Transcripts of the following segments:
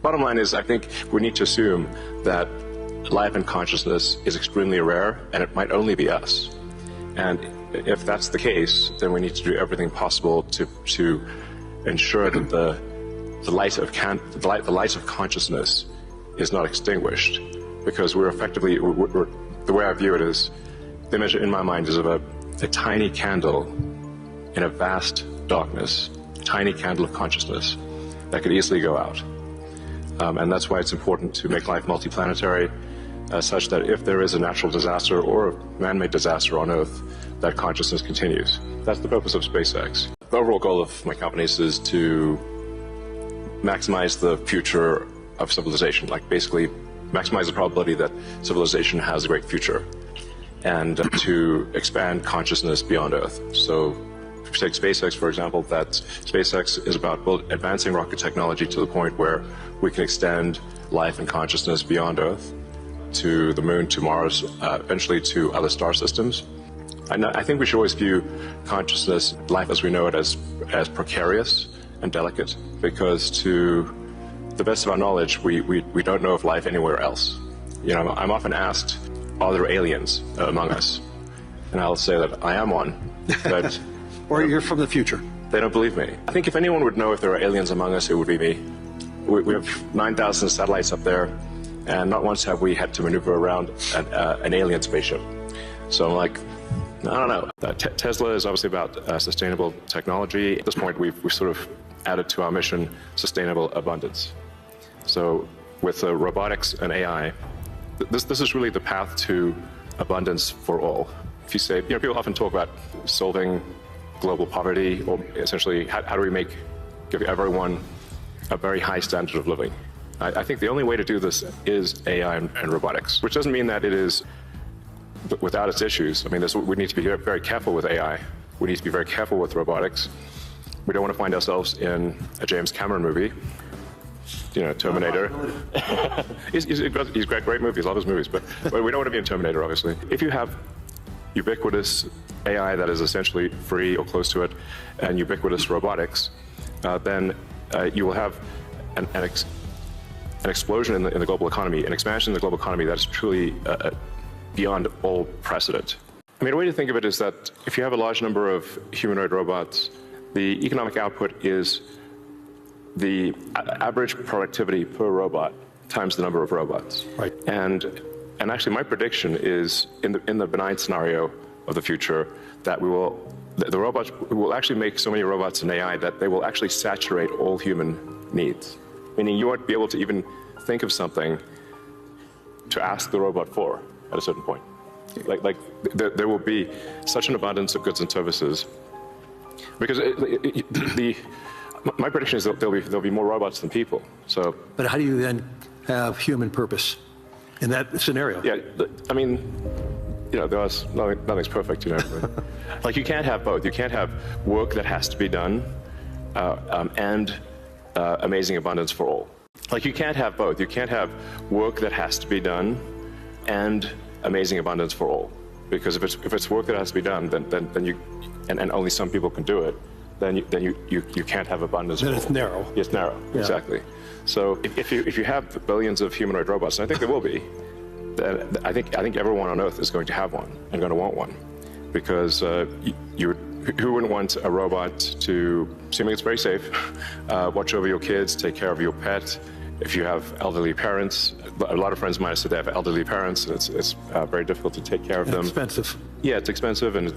bottom line is, I think we need to assume that life and consciousness is extremely rare, and it might only be us. And if that's the case, then we need to do everything possible to ensure that the light of consciousness is not extinguished, because we're effectively, the way I view it is, the image in my mind is of a tiny candle in a vast darkness, a tiny candle of consciousness that could easily go out. And that's why it's important to make life multiplanetary, such that if there is a natural disaster or a man-made disaster on Earth, that consciousness continues. That's the purpose of SpaceX. The overall goal of my companies is to maximize the future of civilization, like basically maximize the probability that civilization has a great future, and to expand consciousness beyond Earth. So if you take SpaceX, for example, that SpaceX is about advancing rocket technology to the point where we can extend life and consciousness beyond Earth, to the moon, to Mars, eventually to other star systems. I think we should always view consciousness, life as we know it, as precarious and delicate, because to the best of our knowledge, we don't know of life anywhere else. You know, I'm often asked, are there aliens among us? And I'll say that I am one, but... Or you're from the future. They don't believe me. I think if anyone would know if there are aliens among us, it would be me. We have 9,000 satellites up there, and not once have we had to maneuver around an alien spaceship. So I'm like, I don't know. Tesla is obviously about sustainable technology. At this point, we've sort of added to our mission sustainable abundance. So with robotics and AI, this is really the path to abundance for all. If you say, you know, people often talk about solving global poverty, or essentially how do we give everyone a very high standard of living. I think the only way to do this is AI and robotics, which doesn't mean that it is without its issues. I mean, we need to be very careful with AI. We need to be very careful with robotics. We don't want to find ourselves in a James Cameron movie, you know, Terminator. He's got great movies, love his movies, but we don't want to be in Terminator, obviously. If you have ubiquitous AI that is essentially free or close to it, and ubiquitous robotics, then you will have an explosion in the global economy, an expansion in the global economy that is truly beyond all precedent. I mean, a way to think of it is that if you have a large number of humanoid robots, the economic output is the average productivity per robot times the number of robots. Right. And actually, my prediction is in the benign scenario of the future that the robots will actually make so many robots in AI that they will actually saturate all human needs. Meaning you won't be able to even think of something to ask the robot for at a certain point. Like there will be such an abundance of goods and services, because my prediction is that there'll be more robots than people. So, but how do you then have human purpose in that scenario? Yeah, I mean, you know, nothing's perfect, you know. Like, you can't have both. You can't have work that has to be done and amazing abundance for all. Like, you can't have both. You can't have work that has to be done and amazing abundance for all. Because if it's work that has to be done, then you and only some people can do it, then you can't have abundance. Then for it's all. narrow. It's narrow, yeah. Exactly. So if you have billions of humanoid robots, and I think there will be, then I think everyone on Earth is going to have one and going to want one, because who wouldn't want a robot to, assuming it's very safe, watch over your kids, take care of your pet. If you have elderly parents, a lot of friends of mine said they have elderly parents, and it's very difficult to take care of them. Expensive. Yeah, it's expensive, and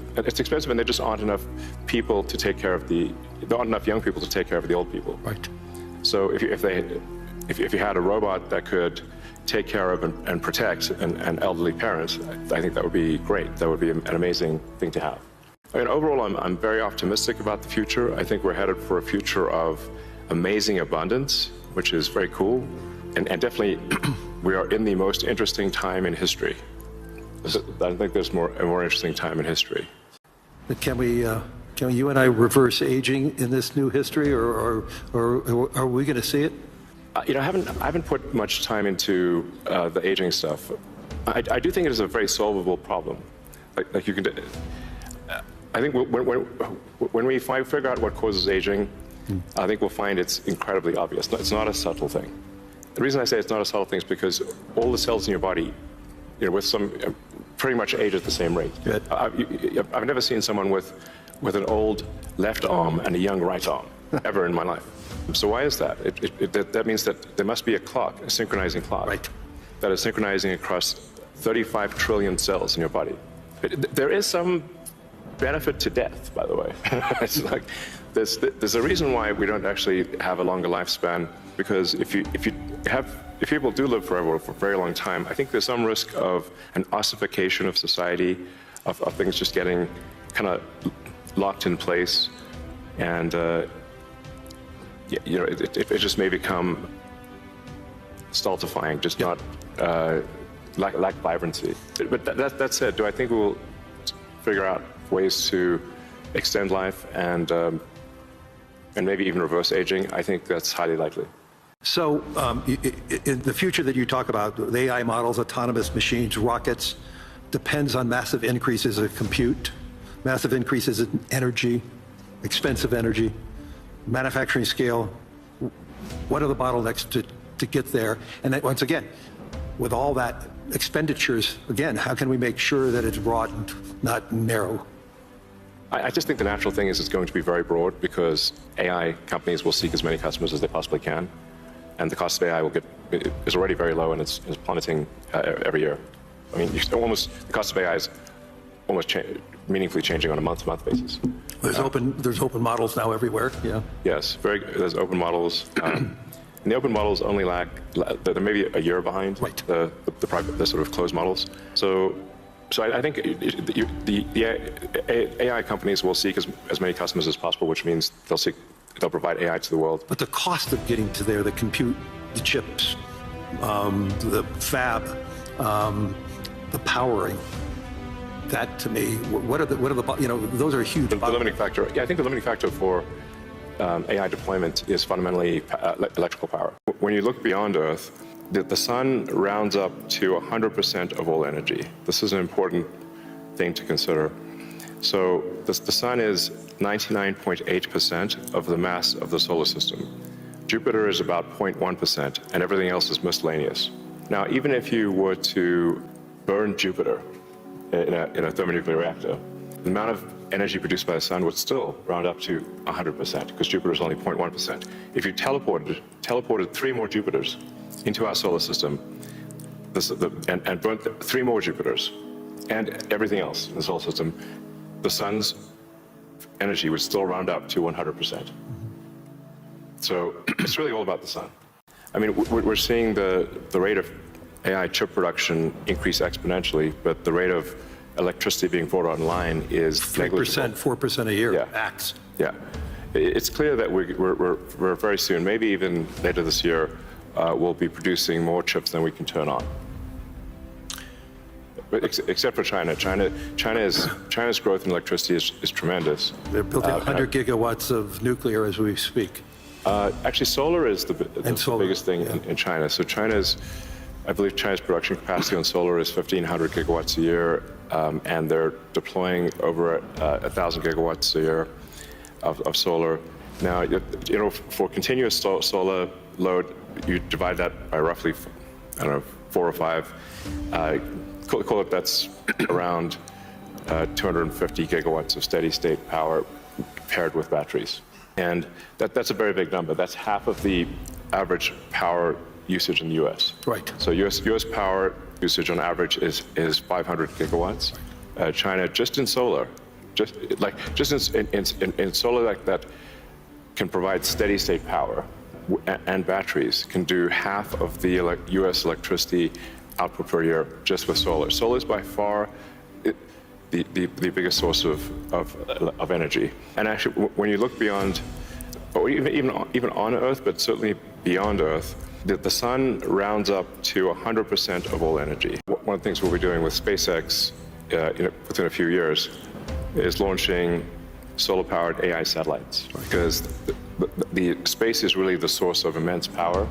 there just aren't enough people to take care of there aren't enough young people to take care of the old people. Right. So if you had a robot that could take care of and protect an elderly parents, I think that would be great. That would be an amazing thing to have. I mean, overall, I'm very optimistic about the future. I think we're headed for a future of amazing abundance, which is very cool, and definitely we are in the most interesting time in history. I think there's a more interesting time in history. Can you and I reverse aging in this new history, or are we going to see it? You know, I haven't put much time into the aging stuff. I do think it is a very solvable problem. Like you can. I think when we figure out what causes aging, I think we'll find it's incredibly obvious. It's not a subtle thing. The reason I say it's not a subtle thing is because all the cells in your body, with some pretty much age at the same rate. Good. I've never seen someone with an old left arm and a young right arm ever in my life. So why is that? That means that there must be a clock, a synchronizing clock, Right. that is synchronizing across 35 trillion cells in your body. There is some benefit to death, by the way. It's like there's a reason why we don't actually have a longer lifespan, because if people do live forever for a very long time, I think there's some risk of an ossification of society, of things just getting kind of locked in place, and it just may become stultifying, just not lack vibrancy. But that said, do I think we'll figure out ways to extend life and maybe even reverse aging? I think that's highly likely. So in the future that you talk about, the AI models, autonomous machines, rockets, depends on massive increases in compute, massive increases in energy, expensive energy, manufacturing scale. What are the bottlenecks to get there? And then, once again, with all that expenditures, again, how can we make sure that it's broad and not narrow? I just think the natural thing is it's going to be very broad, because AI companies will seek as many customers as they possibly can, and the cost of AI is already very low, and it's plummeting every year. I mean, the cost of AI is almost meaningfully changing on a month-to-month basis. There's open models now everywhere. Yeah. Yes, there's open models. And the open models only lag, they're maybe a year behind Right. the sort of closed models. So I think the AI companies will seek as many customers as possible, which means they'll provide AI to the world. But the cost of getting to there, the compute, the chips, the fab, the powering, that to me, what are the those are huge. The limiting factor. Yeah, I think the limiting factor for AI deployment is fundamentally electrical power. When you look beyond Earth, the sun rounds up to 100% of all energy. This is an important thing to consider. So the sun is 99.8% of the mass of the solar system. Jupiter is about 0.1%, and everything else is miscellaneous. Now, even if you were to burn Jupiter in a thermonuclear reactor, the amount of energy produced by the sun would still round up to 100%, because Jupiter is only 0.1%. If you teleported 3 more Jupiters into our solar system, and burnt 3 more Jupiters, and everything else in the solar system, the sun's energy would still round up to 100%. So it's really all about the sun. I mean, we're seeing the rate of AI chip production increase exponentially, but the rate of electricity being brought online is 3%, 4% a year, Yeah. max. Yeah, it's clear that we're very soon, maybe even later this year, we'll be producing more chips than we can turn on. But except for China. China's growth in electricity is tremendous. They're building 100 gigawatts of nuclear as we speak. Actually, solar is the biggest thing yeah. in China. So I believe China's production capacity on solar is 1,500 gigawatts a year, and they're deploying over 1,000 gigawatts a year of solar. Now, for continuous solar load, you divide that by roughly, 4 or 5. Call it that's around 250 gigawatts of steady state power paired with batteries. And that's a very big number. That's half of the average power usage in the U.S. Right. So U.S. power usage on average is 500 gigawatts. China, just in solar, in solar that can provide steady state power and batteries, can do half of the U.S. electricity output per year just with solar. Solar is by far the biggest source of energy. And actually, when you look beyond, or even on Earth, but certainly beyond Earth, the sun rounds up to 100% of all energy. One of the things we'll be doing with SpaceX within a few years is launching solar-powered AI satellites, because the space is really the source of immense power,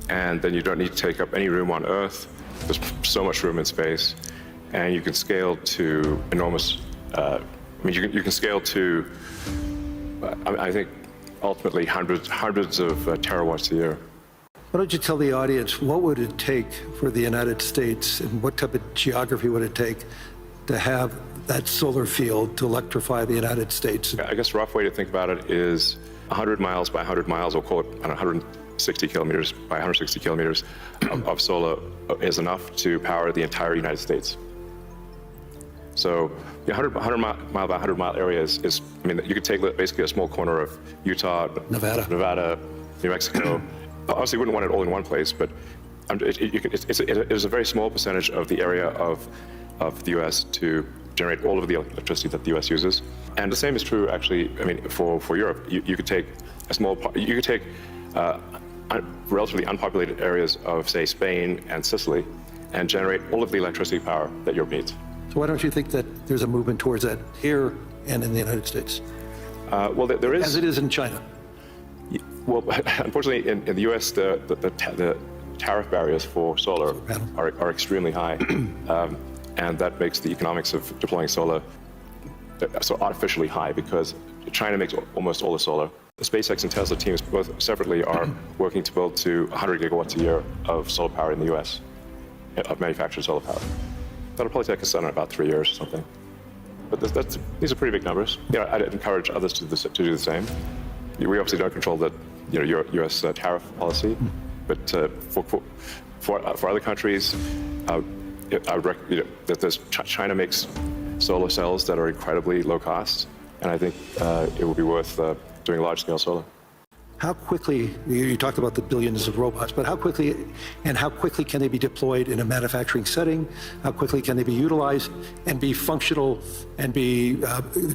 and then you don't need to take up any room on Earth. There's so much room in space, and you can scale to enormous. You can scale to, I think, ultimately hundreds of terawatts a year. Why don't you tell the audience, what would it take for the United States and what type of geography would it take to have that solar field to electrify the United States? I guess a rough way to think about it is 100 miles by 100 miles, or call it 160 kilometers by 160 kilometers of solar is enough to power the entire United States. So the 100 mile by 100 mile area is, I mean, you could take basically a small corner of Utah, Nevada, New Mexico. Obviously, you wouldn't want it all in one place, but it is a very small percentage of the area of the U.S. to generate all of the electricity that the U.S. uses. And the same is true, actually, I mean, for Europe. You could take relatively unpopulated areas of, say, Spain and Sicily, and generate all of the electricity power that Europe needs. So why don't you think that there's a movement towards that here and in the United States? Well, there is. As it is in China. Well, unfortunately, in the U.S., the tariff barriers for solar are extremely high, and that makes the economics of deploying solar so artificially high because China makes almost all the solar. The SpaceX and Tesla teams both separately are working to build to 100 gigawatts a year of solar power in the U.S., of manufactured solar power. That'll probably take us done in about 3 years or something. But these are pretty big numbers. I'd encourage others to do the same. We obviously don't control the U.S. Tariff policy, but for other countries, I would recommend that China makes solar cells that are incredibly low cost, and I think it would be worth doing large-scale solar. How quickly, you talked about the billions of robots, but how quickly can they be deployed in a manufacturing setting? How quickly can they be utilized and be functional and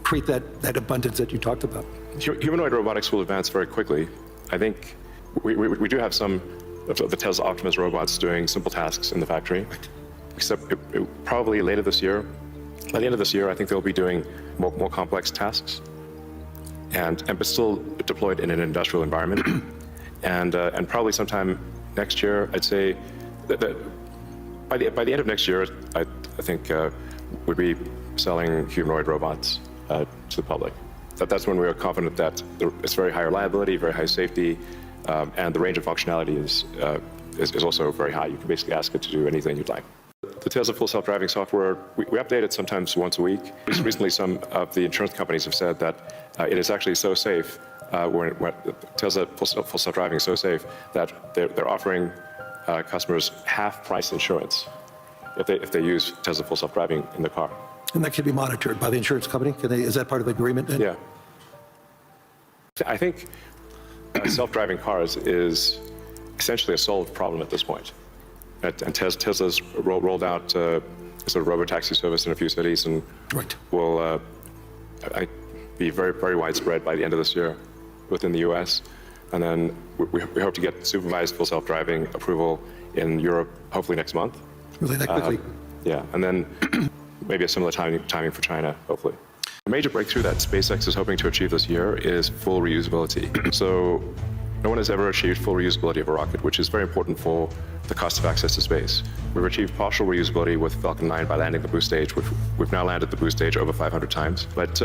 create that abundance that you talked about? Humanoid robotics will advance very quickly. I think we do have some of the Tesla Optimus robots doing simple tasks in the factory, except probably later this year. By the end of this year, I think they'll be doing more complex tasks, but still deployed in an industrial environment. And probably sometime next year, I'd say that by the end of next year, I think we'd be selling humanoid robots to the public. That's when we are confident that it's very high reliability, very high safety, and the range of functionality is also very high. You can basically ask it to do anything you'd like. The Tesla full self-driving software, we update it sometimes once a week. Recently, some of the insurance companies have said that it is actually so safe, when Tesla full self-driving is so safe that they're offering customers half-price insurance if they use Tesla full self-driving in the car. And that can be monitored by the insurance company? Is that part of the agreement? Yeah. I think self-driving cars is essentially a solved problem at this point. And Tesla's rolled out sort of robo-taxi service in a few cities, and will be very, very widespread by the end of this year within the U.S. And then we hope to get supervised full self-driving approval in Europe, hopefully next month. Really that quickly? Yeah, and then maybe a similar timing for China, hopefully. A major breakthrough that SpaceX is hoping to achieve this year is full reusability. So no one has ever achieved full reusability of a rocket, which is very important for the cost of access to space. We've achieved partial reusability with Falcon 9 by landing the boost stage. We've now landed the boost stage over 500 times, but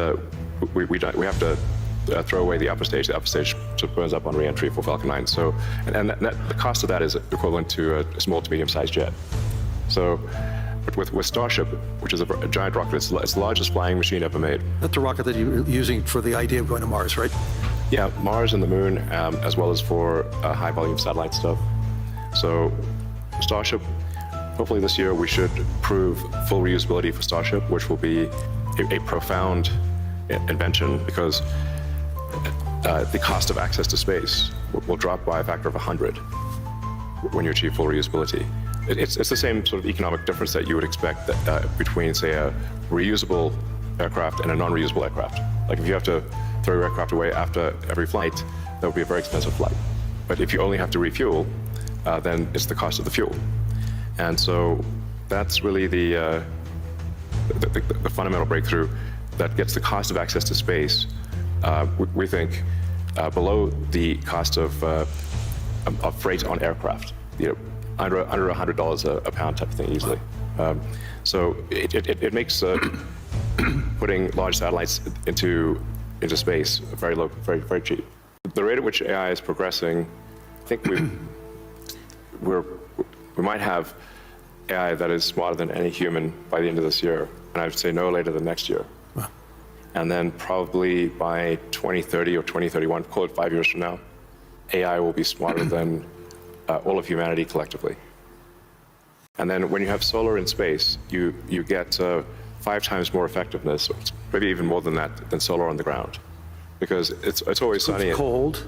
we have to throw away the upper stage. The upper stage sort of burns up on re-entry for Falcon 9. So, and the cost of that is equivalent to a small to medium-sized jet. So, but with Starship, which is a giant rocket, it's the largest flying machine ever made. That's the rocket that you're using for the idea of going to Mars, right? Yeah, Mars and the Moon, as well as for high-volume satellite stuff. So, Starship, hopefully this year we should prove full reusability for Starship, which will be a profound invention because the cost of access to space will drop by a factor of 100 when you achieve full reusability. It's the same sort of economic difference that you would expect between, say, a reusable aircraft and a non-reusable aircraft. Like if you have to throw your aircraft away after every flight, that would be a very expensive flight. But if you only have to refuel, then it's the cost of the fuel. And so that's really the fundamental breakthrough that gets the cost of access to space, we think, below the cost of freight on aircraft. Under $100 a pound type of thing easily. So it makes putting large satellites into space very low, very, very cheap. The rate at which AI is progressing, I think we might have AI that is smarter than any human by the end of this year, and I would say no later than next year. Wow. And then probably by 2030 or 2031, call it 5 years from now, AI will be smarter than all of humanity collectively. And then when you have solar in space, you get 5 times more effectiveness, maybe even more than that, than solar on the ground, because it's always sunny. It's cold.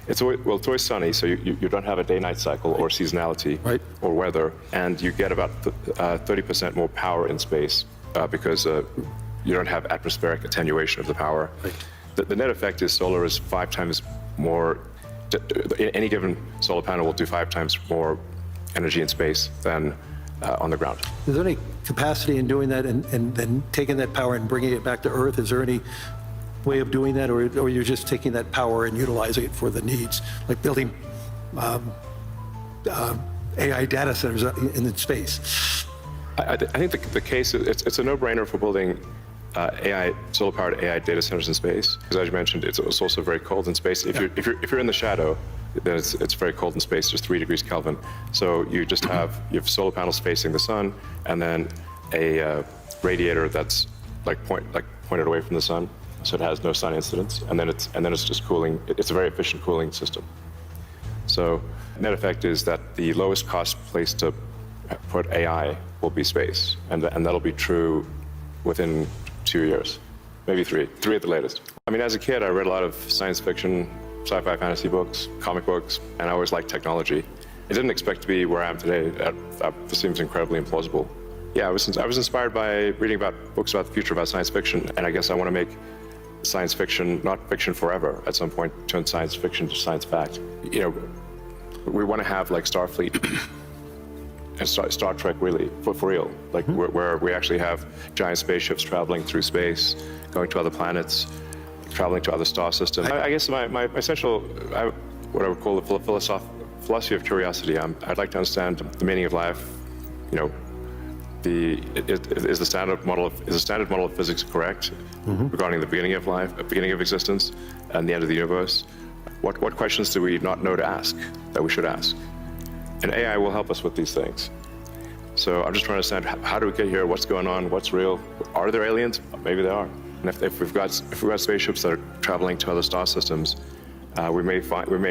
It's always sunny, so you don't have a day-night cycle or seasonality or weather, and you get about 30% more power in space because you don't have atmospheric attenuation of the power. Right. The net effect is solar is 5 times more. Any given solar panel will do 5 times more energy in space than on the ground. Is there any capacity in doing that and then taking that power and bringing it back to Earth? Is there any way of doing that, or you're just taking that power and utilizing it for the needs, like building AI data centers in space? I think the case, it's a no-brainer for building solar-powered AI data centers in space, because as you mentioned, it's also very cold in space. If you're in the shadow, then it's very cold in space, just 3 degrees Kelvin. So you just have solar panels facing the sun, and then a radiator that's pointed away from the sun, so it has no sun incidence, and then it's just cooling. It's a very efficient cooling system. So net effect is that the lowest cost place to put AI will be space, and that'll be true within 2 years, maybe 3 at the latest. I mean, as a kid, I read a lot of science fiction, sci-fi fantasy books, comic books, and I always liked technology. I didn't expect to be where I am today. That seems incredibly implausible. Yeah, I was inspired by reading about books about the future, about science fiction, and I guess I want to make science fiction not fiction forever. At some point, turn science fiction to science fact. You know, we want to have like Starfleet and Star Trek, really, for real, like where we actually have giant spaceships traveling through space, going to other planets, traveling to other star systems. I guess my essential, what I would call the philosophy of curiosity. I'd like to understand the meaning of life. You know, is the standard model of physics correct regarding the beginning of life, beginning of existence, and the end of the universe? What questions do we not know to ask that we should ask? And AI will help us with these things. So I'm just trying to understand, how do we get here? What's going on? What's real? Are there aliens? Maybe there are. And if we've got spaceships that are traveling to other star systems, we may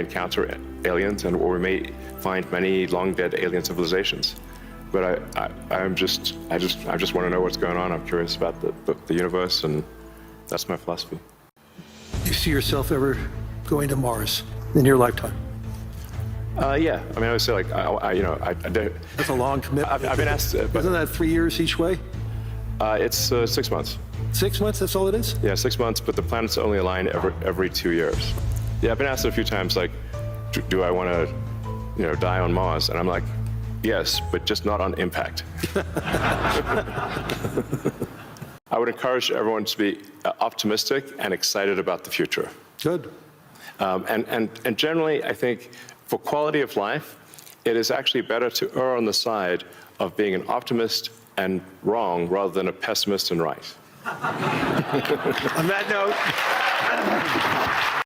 encounter aliens, or we may find many long dead alien civilizations. But I just want to know what's going on. I'm curious about the universe, and that's my philosophy. Do you see yourself ever going to Mars in your lifetime? Yeah, I mean, I would say like, That's a long commitment. I've been asked. Isn't that 3 years each way? It's 6 months. 6 months, that's all it is? Yeah, 6 months, but the planets only align every 2 years. Yeah, I've been asked a few times, like, do I want to, die on Mars? And I'm like, yes, but just not on impact. I would encourage everyone to be optimistic and excited about the future. Good. And generally, I think for quality of life, it is actually better to err on the side of being an optimist and wrong rather than a pessimist and right. On that note.